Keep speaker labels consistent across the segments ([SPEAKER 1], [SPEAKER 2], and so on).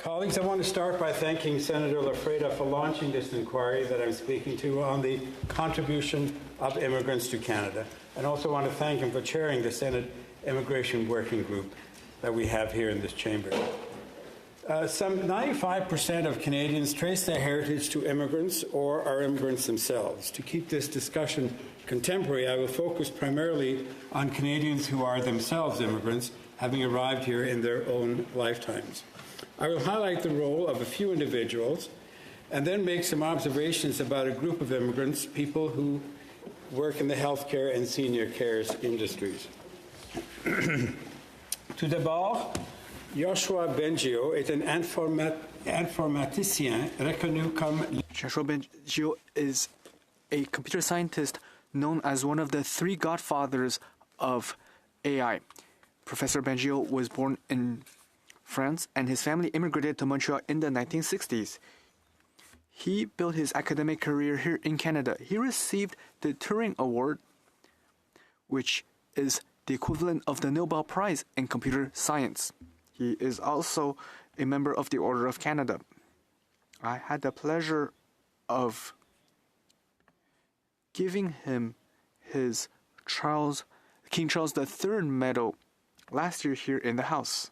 [SPEAKER 1] Colleagues, I want to start by thanking Senator Lafreda for launching this inquiry that I'm speaking to on the contribution of immigrants to Canada, and also want to thank him for chairing the Senate Immigration Working Group that we have here in this chamber. Some 95% of Canadians trace their heritage to immigrants or are immigrants themselves. To keep this discussion contemporary, I will focus primarily on Canadians who are themselves immigrants, having arrived here in their own lifetimes. I will highlight the role of a few individuals and then make some observations about a group of immigrants, people who work in the healthcare and senior care industries. Tout d'abord, Joshua Bengio est un informaticien reconnu comme...
[SPEAKER 2] Joshua Bengio is a computer scientist known as one of the three godfathers of AI. Professor Bengio was born in France, and his family immigrated to Montreal in the 1960s. He built his academic career here in Canada. He received the Turing Award, which is the equivalent of the Nobel Prize in computer science. He is also a member of the Order of Canada. I had the pleasure of giving him his King Charles III medal last year here in the House.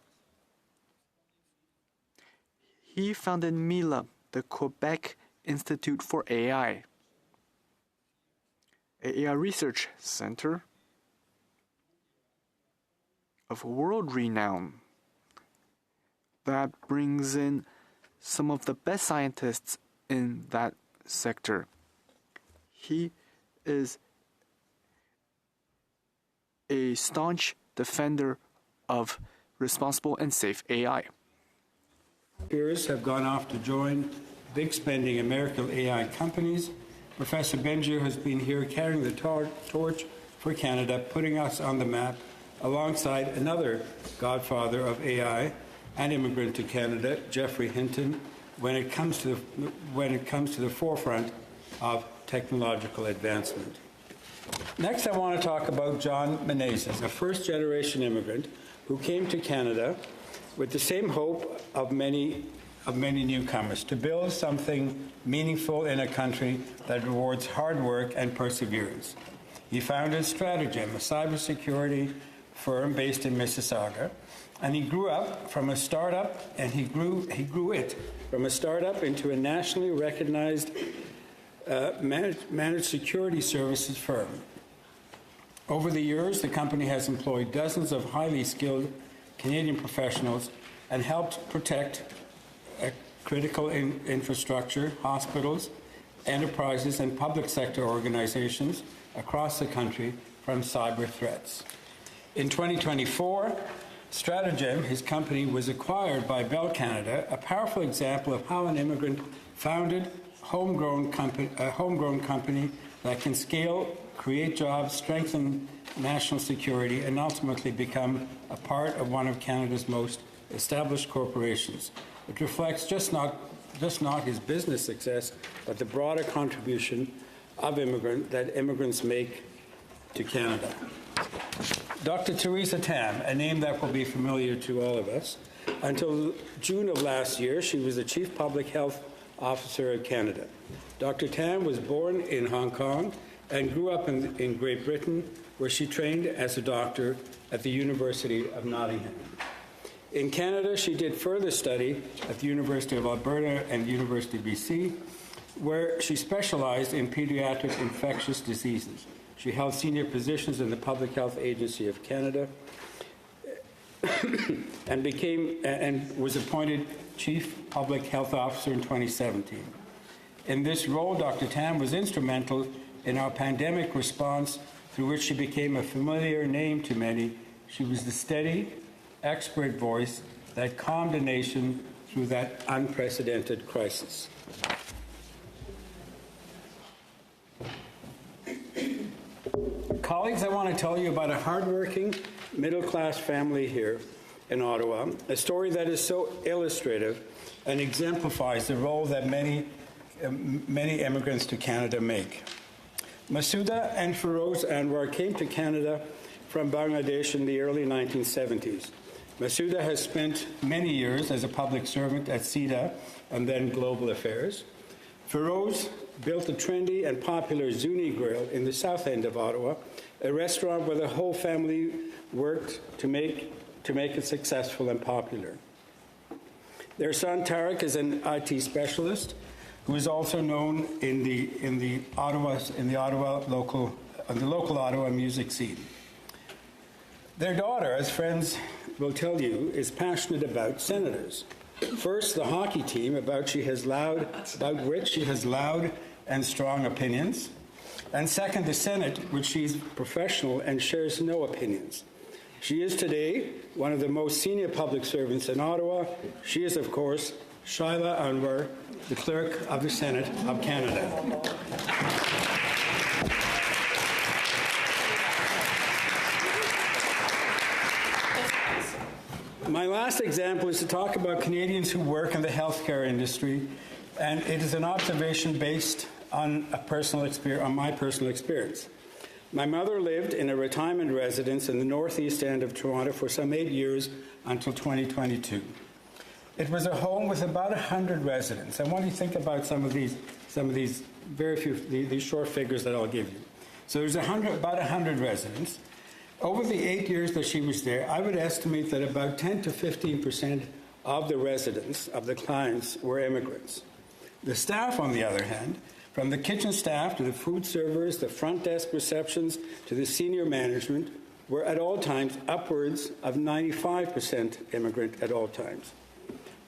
[SPEAKER 2] He founded MILA, the Quebec Institute for AI, an AI research center of world renown that brings in some of the best scientists in that sector. He is a staunch defender of responsible and safe AI.
[SPEAKER 1] Peers have gone off to join big spending American AI companies. Professor Bengio has been here carrying the torch for Canada, putting us on the map alongside another godfather of AI and immigrant to Canada, Geoffrey Hinton, when it comes to the forefront of technological advancement. Next, I want to talk about John Menezes, a first-generation immigrant who came to Canada with the same hope of many newcomers, to build something meaningful in a country that rewards hard work and perseverance. He founded Stratagem, a cybersecurity firm based in Mississauga, and he grew up from a startup, and he grew it from a startup into a nationally recognized managed security services firm. Over the years, the company has employed dozens of highly skilled Canadian professionals and helped protect critical infrastructure, hospitals, enterprises, and public sector organizations across the country from cyber threats. In 2024, Stratagem, his company, was acquired by Bell Canada, a powerful example of how an immigrant founded a homegrown company that can scale, create jobs, strengthen national security, and ultimately become a part of one of Canada's most established corporations. It reflects just not his business success, but the broader contribution of that immigrants make to Canada. Dr. Theresa Tam, a name that will be familiar to all of us. Until June of last year, she was the Chief Public Health Officer of Canada. Dr. Tam was born in Hong Kong and grew up in Great Britain, where she trained as a doctor at the University of Nottingham. In Canada, she did further study at the University of Alberta and University of BC, where she specialized in pediatric infectious diseases. She held senior positions in the Public Health Agency of Canada and was appointed Chief Public Health Officer in 2017. In this role, Dr. Tam was instrumental in our pandemic response, through which she became a familiar name to many. She was the steady, expert voice that calmed a nation through that unprecedented crisis. Colleagues, I want to tell you about a hardworking, middle-class family here in Ottawa, a story that is so illustrative and exemplifies the role that many immigrants to Canada make. Masuda and Feroz Anwar came to Canada from Bangladesh in the early 1970s. Masuda has spent many years as a public servant at CEDA and then Global Affairs. Feroz built a trendy and popular Zuni Grill in the south end of Ottawa, a restaurant where the whole family worked to make it successful and popular. Their son Tarek is an IT specialist who is also known in the local Ottawa music scene. Their daughter, as friends will tell you, is passionate about Senators. First, the hockey team, about which she has loud and strong opinions. And second, the Senate, which she's professional and shares no opinions. She is today one of the most senior public servants in Ottawa. She is, of course, Shaila Anwar, the Clerk of the Senate of Canada. My last example is to talk about Canadians who work in the healthcare industry, and it is an observation based on my personal experience. My mother lived in a retirement residence in the northeast end of Toronto for some 8 years until 2022. It was a home with about 100 residents. I want you to think about some of these very few, these short figures that I'll give you. So there's about 100 residents. Over the 8 years that she was there, I would estimate that about 10 to 15% of the residents, of the clients, were immigrants. The staff, on the other hand, from the kitchen staff to the food servers, the front desk receptions, to the senior management, were at all times upwards of 95% immigrant at all times.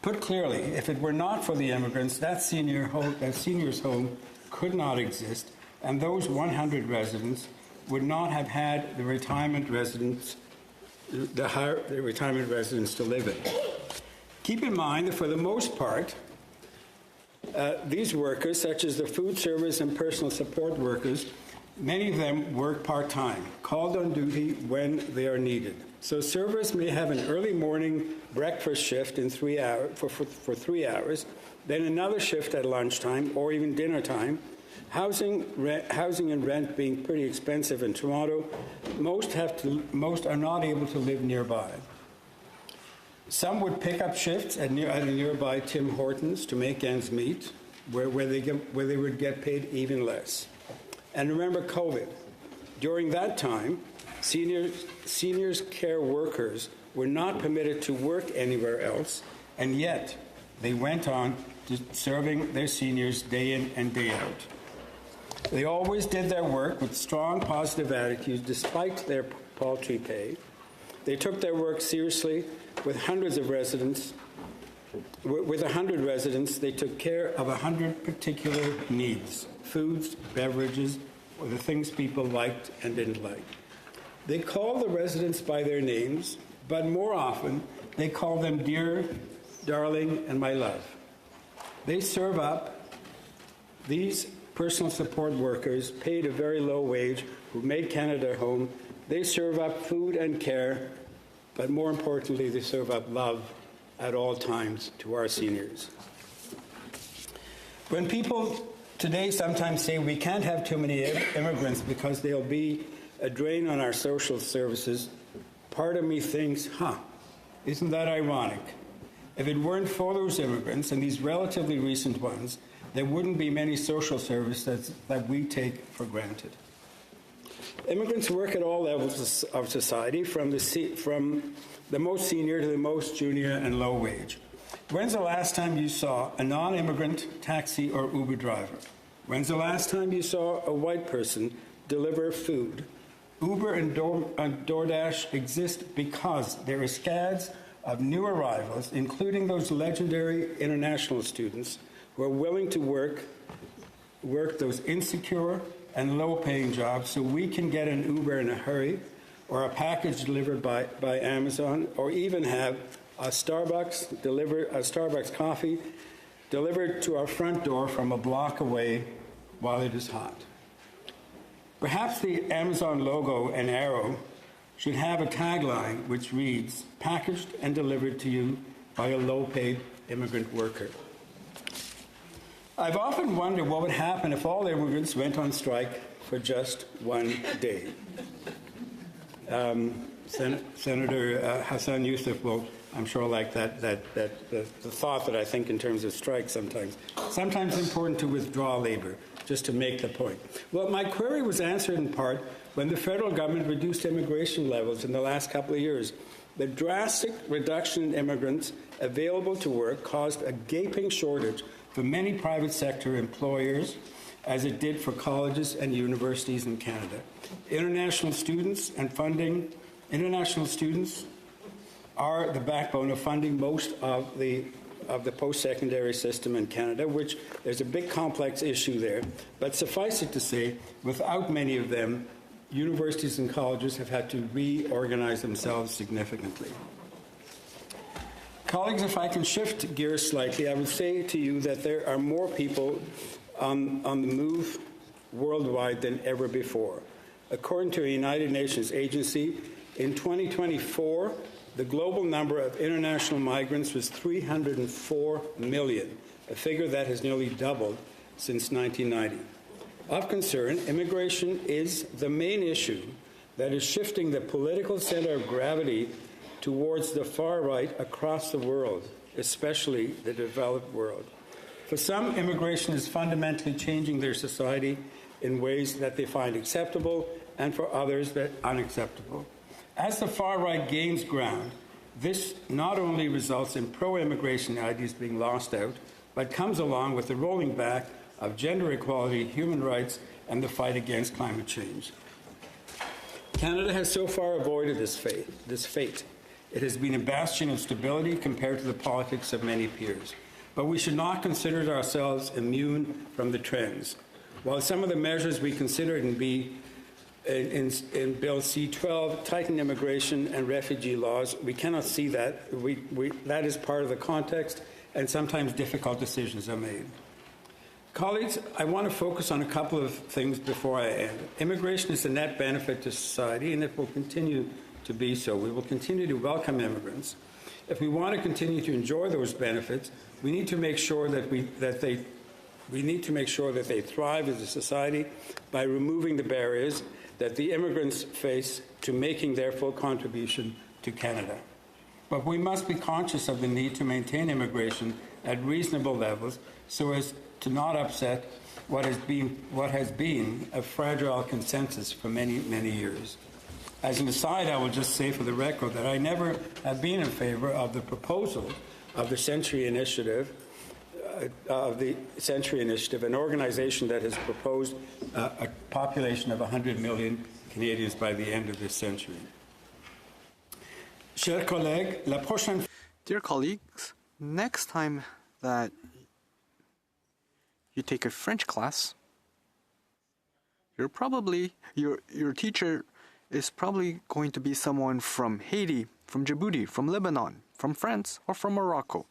[SPEAKER 1] Put clearly, if it were not for the immigrants, that senior's home could not exist, and those 100 residents would not have had the retirement residents to live in. Keep in mind that for the most part, these workers, such as the food servers and personal support workers, many of them work part-time, called on duty when they are needed. So servers may have an early morning breakfast shift in 3 hours, for 3 hours, then another shift at lunchtime or even dinner time. Housing and rent being pretty expensive in Toronto, most are not able to live nearby. Some would pick up shifts at a nearby Tim Hortons to make ends meet, where they would get paid even less. And remember COVID. During that time, seniors care workers were not permitted to work anywhere else, and yet they went on to serving their seniors day in and day out. They always did their work with strong, positive attitudes despite their paltry pay. They took their work seriously. With 100 residents, they took care of 100 particular needs: foods, beverages, or the things people liked and didn't like. They call the residents by their names, but more often, they call them dear, darling, and my love. They serve up these personal support workers, paid a very low wage, who made Canada home. They serve up food and care, but more importantly, they serve up love at all times to our seniors. When people today sometimes say we can't have too many immigrants because they'll be a drain on our social services, part of me thinks, isn't that ironic? If it weren't for those immigrants, and these relatively recent ones, there wouldn't be many social services that we take for granted. Immigrants work at all levels of society, from the most senior to the most junior and low wage. When's the last time you saw a non-immigrant taxi or Uber driver? When's the last time you saw a white person deliver food? Uber and DoorDash exist because there are scads of new arrivals, including those legendary international students who are willing to work those insecure and low-paying jobs so we can get an Uber in a hurry, or a package delivered by Amazon, or even have a Starbucks coffee delivered to our front door from a block away while it is hot. Perhaps the Amazon logo and arrow should have a tagline which reads, "Packaged and delivered to you by a low-paid immigrant worker." I've often wondered what would happen if all immigrants went on strike for just one day. Senator Hassan Youssef will, I'm sure, like the thought that I think in terms of strikes sometimes. Sometimes important to withdraw labor, just to make the point. Well, my query was answered in part when the federal government reduced immigration levels in the last couple of years. The drastic reduction in immigrants available to work caused a gaping shortage for many private sector employers, as it did for colleges and universities in Canada. International students are the backbone of funding most of the post-secondary system in Canada, which there's a big complex issue there. But suffice it to say, without many of them, universities and colleges have had to reorganize themselves significantly. Colleagues, if I can shift gears slightly, I would say to you that there are more people on the move worldwide than ever before. According to a United Nations agency, in 2024, the global number of international migrants was 304 million, a figure that has nearly doubled since 1990. Of concern, immigration is the main issue that is shifting the political center of gravity towards the far right across the world, especially the developed world. For some, immigration is fundamentally changing their society in ways that they find acceptable, and for others, that unacceptable. As the far right gains ground, this not only results in pro-immigration ideas being lost out, but comes along with the rolling back of gender equality, human rights, and the fight against climate change. Canada has so far avoided this fate. It has been a bastion of stability compared to the politics of many peers. But we should not consider ourselves immune from the trends. While some of the measures we considered in Bill C-12 tighten immigration and refugee laws, we cannot see that. That is part of the context, and sometimes difficult decisions are made. Colleagues, I want to focus on a couple of things before I end. Immigration is a net benefit to society, and it will continue to be so. We will continue to welcome immigrants. If we want to continue to enjoy those benefits, we need to make sure that they thrive as a society by removing the barriers that the immigrants face to making their full contribution to Canada. But we must be conscious of the need to maintain immigration at reasonable levels so as to not upset what has been a fragile consensus for many, many years. As an aside, I will just say for the record that I never have been in favor of the proposal of the Century Initiative, an organization that has proposed a population of 100 million Canadians by the end of this century. Dear
[SPEAKER 2] colleagues, next time that you take a French class, your teacher is probably going to be someone from Haiti, from Djibouti, from Lebanon, from France, or from Morocco.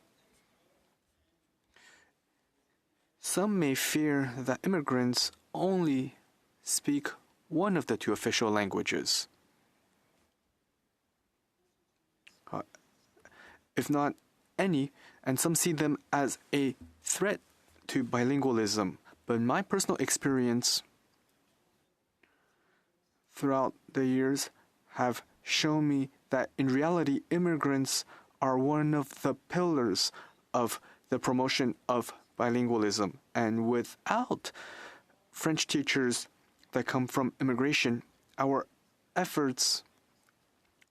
[SPEAKER 2] Some may fear that immigrants only speak one of the two official languages, if not any, and some see them as a threat to bilingualism. But my personal experience throughout the years have shown me that in reality, immigrants are one of the pillars of the promotion of bilingualism. And without French teachers that come from immigration, our efforts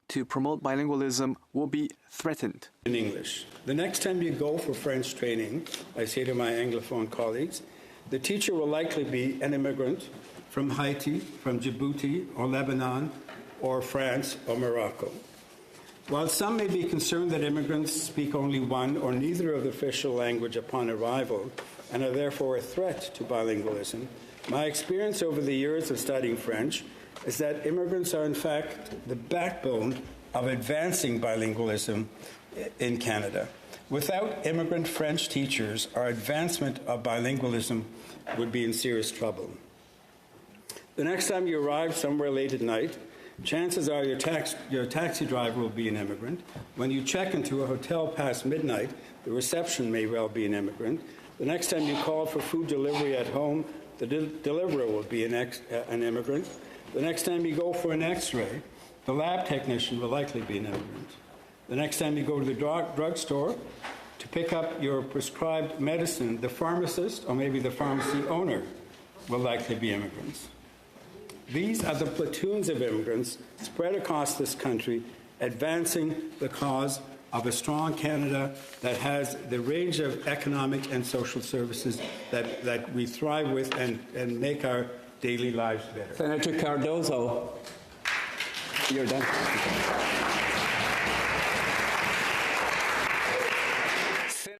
[SPEAKER 2] to promote bilingualism will be threatened.
[SPEAKER 1] In English. The next time you go for French training, I say to my Anglophone colleagues, the teacher will likely be an immigrant from Haiti, from Djibouti, or Lebanon, or France, or Morocco. While some may be concerned that immigrants speak only one or neither of the official language upon arrival and are therefore a threat to bilingualism, my experience over the years of studying French is that immigrants are in fact the backbone of advancing bilingualism in Canada. Without immigrant French teachers, our advancement of bilingualism would be in serious trouble. The next time you arrive somewhere late at night, chances are your taxi driver will be an immigrant. When you check into a hotel past midnight, the reception may well be an immigrant. The next time you call for food delivery at home, the deliverer will be an immigrant. The next time you go for an X-ray, The lab technician will likely be an immigrant. The next time you go to the drugstore to pick up your prescribed medicine, the pharmacist or maybe the pharmacy owner will likely be immigrants. These are the platoons of immigrants spread across this country, advancing the cause of a strong Canada that has the range of economic and social services that we thrive with and make our daily lives better.
[SPEAKER 3] Senator Cardozo, you're done.